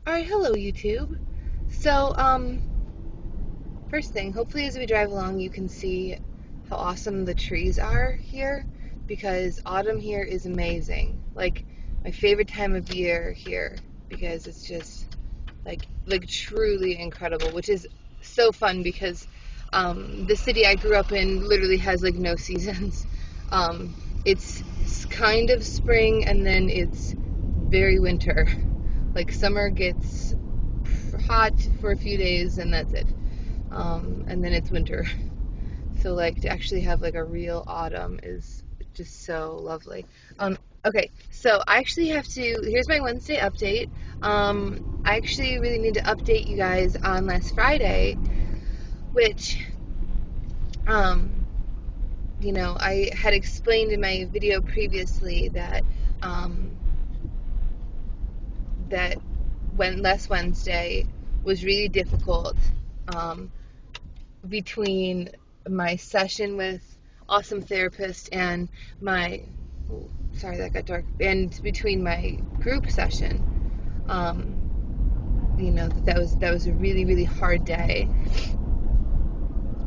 Alright, hello YouTube. So, first thing, hopefully as we drive along you can see how awesome the trees are here, because autumn here is amazing. Like, my favorite time of year here, because it's just, like truly incredible, which is so fun because, the city I grew up in literally has, like, no seasons. It's kind of spring and then it's very winter. Like, summer gets hot for a few days and that's it. And then it's winter. So, like, to actually have like a real autumn is just so lovely. Okay, so I actually have to, here's my Wednesday update. I actually really need to update you guys on last Friday, which, um, I had explained in my video previously that, that last Wednesday was really difficult, um, between my session with awesome therapist and my, oh, sorry that got dark, and between my group session. That was a really, really hard day.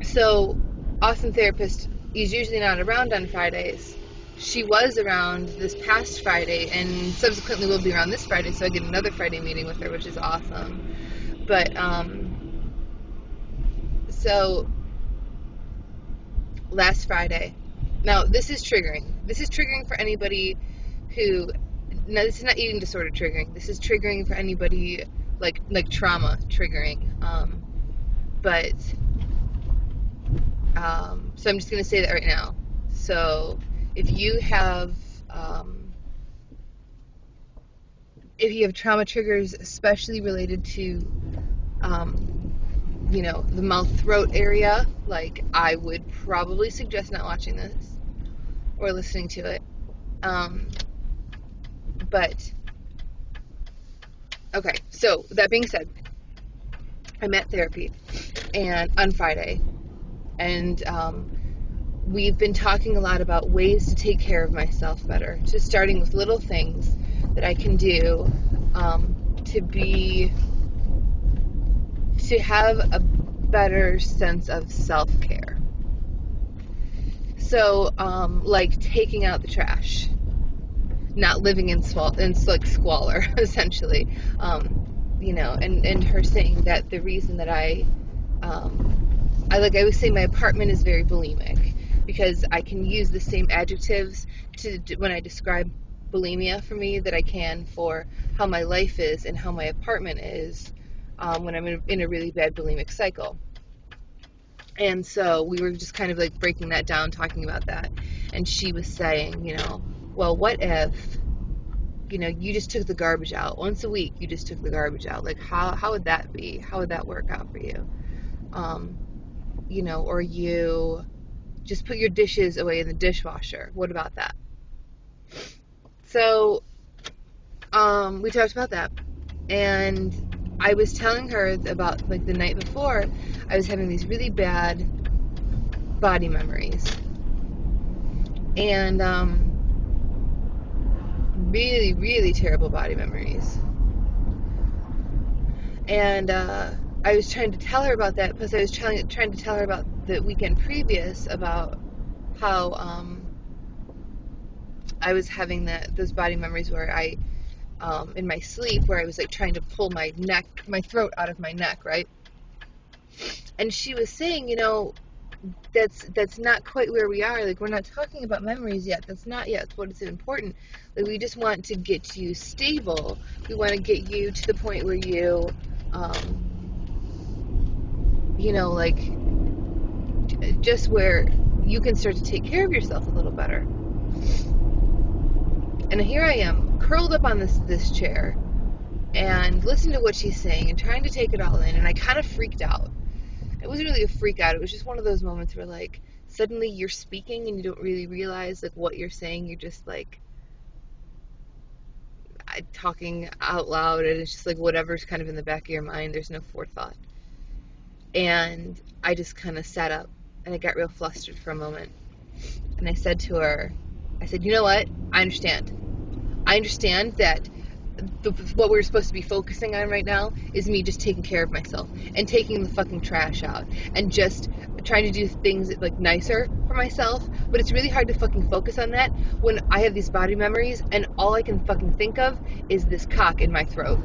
So, awesome therapist is usually not around on Fridays. She was around this past Friday and subsequently will be around this Friday, so I get another Friday meeting with her, which is awesome. But, so last Friday, now this is triggering. This is triggering for anybody who, no, this is not eating disorder triggering. This is triggering for anybody like trauma triggering. So I'm just going to say that right now. So if you have trauma triggers, especially related to, the mouth throat area, like, I would probably suggest not watching this or listening to it. But, okay, so that being said, I'm at therapy and on Friday, and we've been talking a lot about ways to take care of myself better, just starting with little things that I can do to have a better sense of self-care. So, like taking out the trash, not living in squalor, essentially. And her saying that the reason that I always say my apartment is very bulimic, because I can use the same adjectives when I describe bulimia for me that I can for how my life is and how my apartment is, when I'm in a really bad bulimic cycle. And so we were just kind of like breaking that down, talking about that. And she was saying, well, what if, you just took the garbage out once a week? You just took the garbage out. Like, how would that be? How would that work out for you? Or you just put your dishes away in the dishwasher. What about that? So, we talked about that. And I was telling her about, like, the night before, I was having these really bad body memories. And, really, really terrible body memories. And, I was trying to tell her about that, because I was trying to tell her about the weekend previous, about how, I was having those body memories where I, in my sleep, where I was like trying to pull my throat out of my neck, right? And she was saying, that's not quite where we are. Like, we're not talking about memories yet. That's not yet what is important. Like, we just want to get you stable. We want to get you to the point where you, just where you can start to take care of yourself a little better. And here I am, curled up on this chair, and listening to what she's saying and trying to take it all in, and I kind of freaked out. It wasn't really a freak out. It was just one of those moments where, like, suddenly you're speaking and you don't really realize, like, what you're saying. You're just, like, talking out loud, and it's just, like, whatever's kind of in the back of your mind. There's no forethought. And I just kind of sat up, and I got real flustered for a moment. And I said to her, you know what? I understand that what we're supposed to be focusing on right now is me just taking care of myself and taking the fucking trash out and just trying to do things like nicer for myself. But it's really hard to fucking focus on that when I have these body memories and all I can fucking think of is this cock in my throat.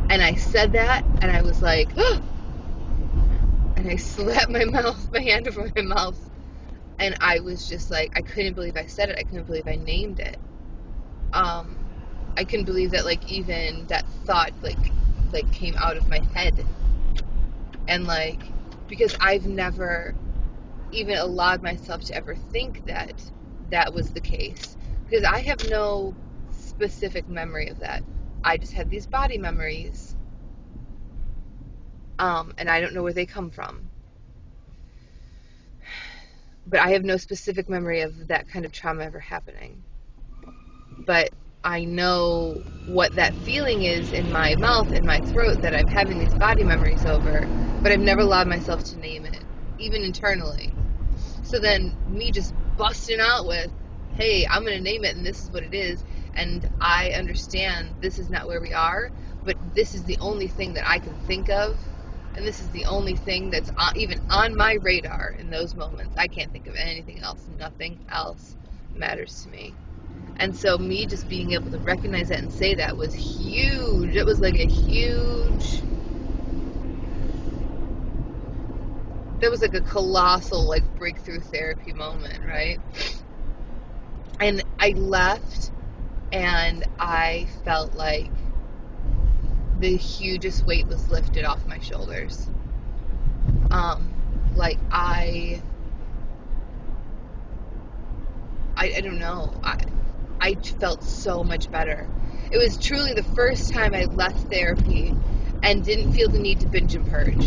And I said that and I was like, oh! And I slapped my hand over my mouth, and I was just like, I couldn't believe I said it. I couldn't believe I named it. I couldn't believe that, like, even that thought, like came out of my head. And, like, because I've never even allowed myself to ever think that that was the case. Because I have no specific memory of that. I just have these body memories. And I don't know where they come from. But I have no specific memory of that kind of trauma ever happening. But I know what that feeling is in my mouth, in my throat, that I'm having these body memories over, but I've never allowed myself to name it, even internally. So then me just busting out with, hey, I'm going to name it, and this is what it is, and I understand this is not where we are, but this is the only thing that I can think of, and this is the only thing that's even on my radar in those moments. I can't think of anything else. Nothing else matters to me. And so me just being able to recognize that and say that was huge. It was like a huge... That was like a colossal, like, breakthrough therapy moment, right? And I left, and I felt like the hugest weight was lifted off my shoulders. Like, I don't know. I felt so much better. It was truly the first time I left therapy and didn't feel the need to binge and purge.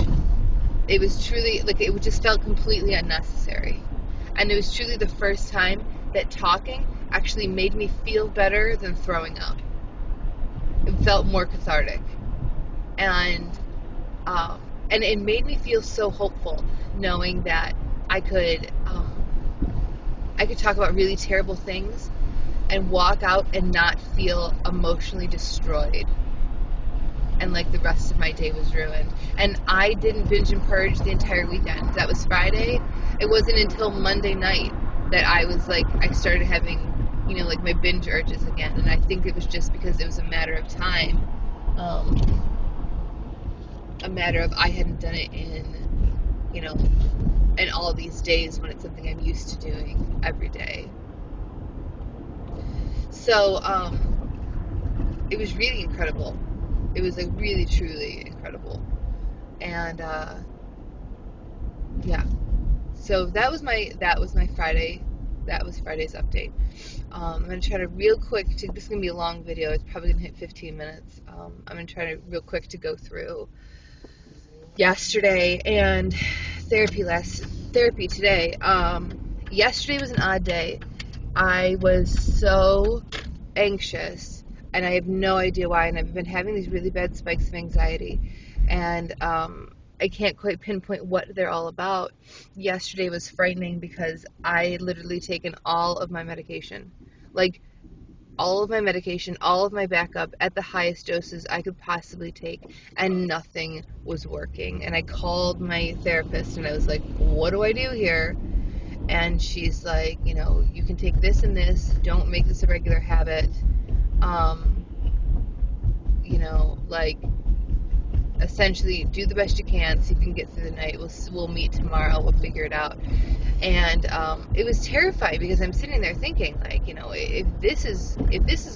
It was truly, like, it just felt completely unnecessary. And it was truly the first time that talking actually made me feel better than throwing up. It felt more cathartic. And it made me feel so hopeful, knowing that I could talk about really terrible things and walk out and not feel emotionally destroyed. And like the rest of my day was ruined. And I didn't binge and purge the entire weekend. That was Friday. It wasn't until Monday night that I was like, I started having, like my binge urges again. And I think it was just because it was a matter of time. A matter of I hadn't done it in all these days when it's something I'm used to doing every day. So, it was really incredible. It was like really, truly incredible. And, yeah. So that was my Friday. That was Friday's update. I'm going to try to real quick this is going to be a long video. It's probably going to hit 15 minutes. I'm going to try to real quick to go through yesterday and therapy today. Yesterday was an odd day. I was so anxious, and I have no idea why, and I've been having these really bad spikes of anxiety, and I can't quite pinpoint what they're all about. Yesterday was frightening because I had literally taken all of my medication, like all of my medication, all of my backup at the highest doses I could possibly take, and nothing was working. And I called my therapist, and I was like, what do I do here? And she's like, you can take this and this. Don't make this a regular habit. Essentially do the best you can so you can get through the night. We'll meet tomorrow. We'll figure it out. And it was terrifying because I'm sitting there thinking, like, if this is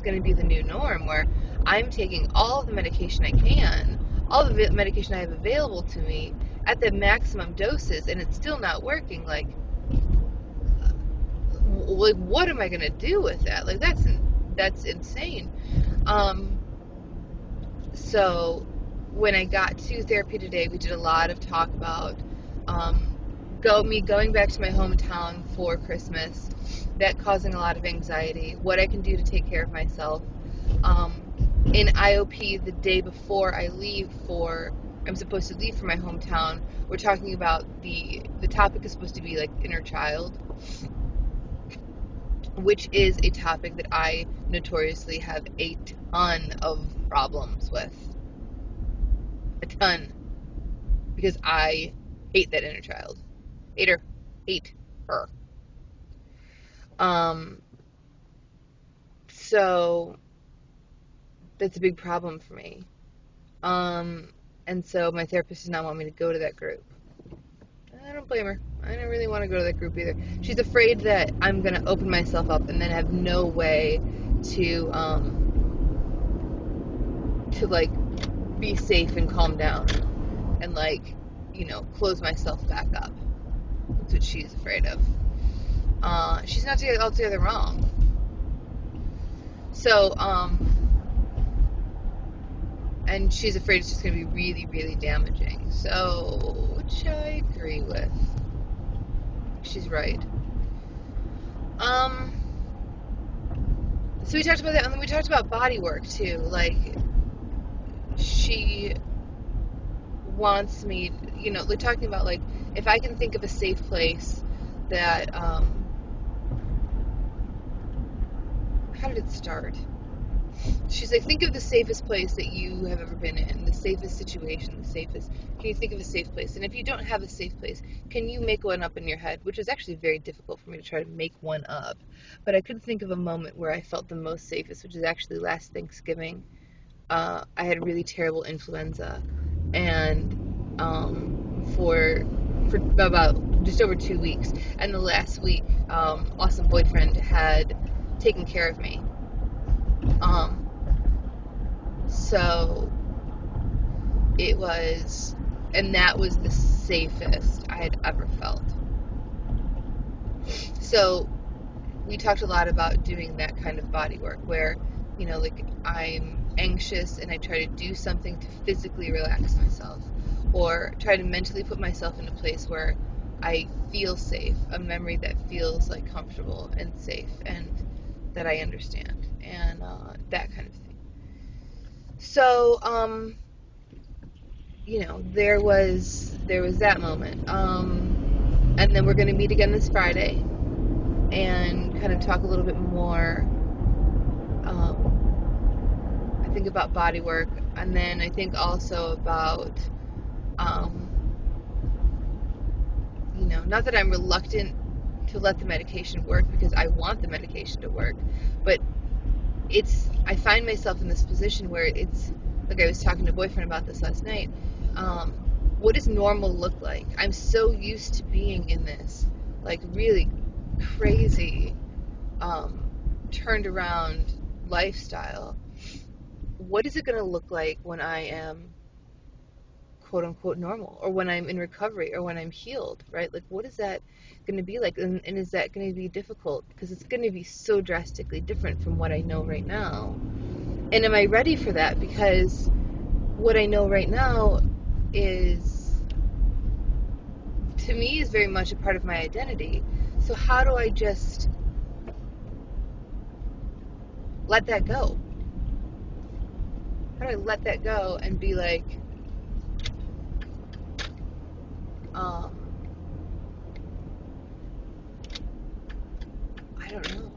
going to be the new norm, where I'm taking all of the medication I can, all the medication I have available to me at the maximum doses, and it's still not working, like what am I going to do with that? Like, that's insane. So when I got to therapy today, we did a lot of talk about going back to my hometown for Christmas, that causing a lot of anxiety, what I can do to take care of myself. In IOP, the day before I'm supposed to leave for my hometown, we're talking about the topic is supposed to be like inner child. which is a topic that I notoriously have a ton of problems with. A ton. Because I hate that inner child. Hate her. Hate her. So that's a big problem for me. And so my therapist does not want me to go to that group. I don't blame her. I don't really want to go to that group either. She's afraid that I'm going to open myself up and then have no way to like be safe and calm down and like, you know, close myself back up. That's what she's afraid of. She's not altogether wrong. So, and she's afraid it's just going to be really, really damaging. So, which I agree with. She's right. So we talked about that, and then we talked about body work too. Like, she wants me, you know, we're talking about like, if I can think of a safe place that, how did it start? She's like, think of the safest place that you have ever been in, the safest situation, the safest. Can you think of a safe place? And if you don't have a safe place, can you make one up in your head? Which is actually very difficult for me to try to make one up. But I could think of a moment where I felt the most safest, which is actually last Thanksgiving. I had really terrible influenza, and for about just over 2 weeks. And the last week, awesome boyfriend had taken care of me. So it was, and that was the safest I had ever felt. So we talked a lot about doing that kind of body work where, you know, like I'm anxious and I try to do something to physically relax myself, or try to mentally put myself in a place where I feel safe, a memory that feels like comfortable and safe and that I understand, and that kind of thing. So, you know, there was that moment, and then we're going to meet again this Friday and kind of talk a little bit more, I think about body work, and then I think also about, you know, not that I'm reluctant to let the medication work, because I want the medication to work, but I find myself in this position where it's, like I was talking to a boyfriend about this last night, what does normal look like? I'm so used to being in this, like, really crazy, turned around lifestyle. What is it going to look like when I am quote unquote normal, or when I'm in recovery, or when I'm healed, right? Like, what is that going to be like? And is that going to be difficult? Because it's going to be so drastically different from what I know right now. And am I ready for that? Because what I know right now is, to me, is very much a part of my identity. So how do I just let that go? How do I let that go and be like, I don't know.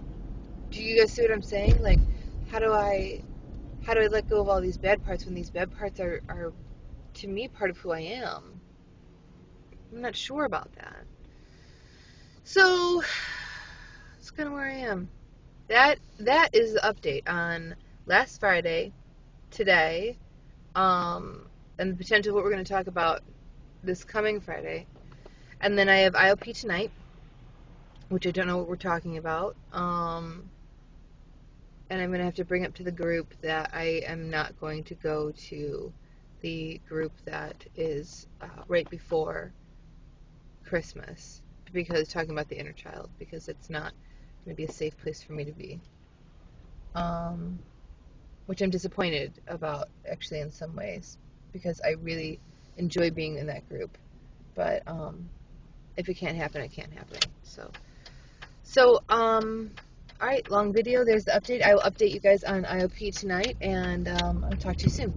Do you guys see what I'm saying? Like, how do I let go of all these bad parts when these bad parts are to me part of who I am? I'm not sure about that. So that's kind of where I am. That is the update on last Friday, today, and the potential of what we're going to talk about this coming Friday. And then I have IOP tonight, which I don't know what we're talking about. And I'm going to have to bring up to the group that I am not going to go to the group that is right before Christmas, because talking about the inner child, because it's not going to be a safe place for me to be. Which I'm disappointed about, actually, in some ways, because I really enjoy being in that group. But if it can't happen, it can't happen. So, alright, long video. There's the update. I will update you guys on IOP tonight, and I'll talk to you soon.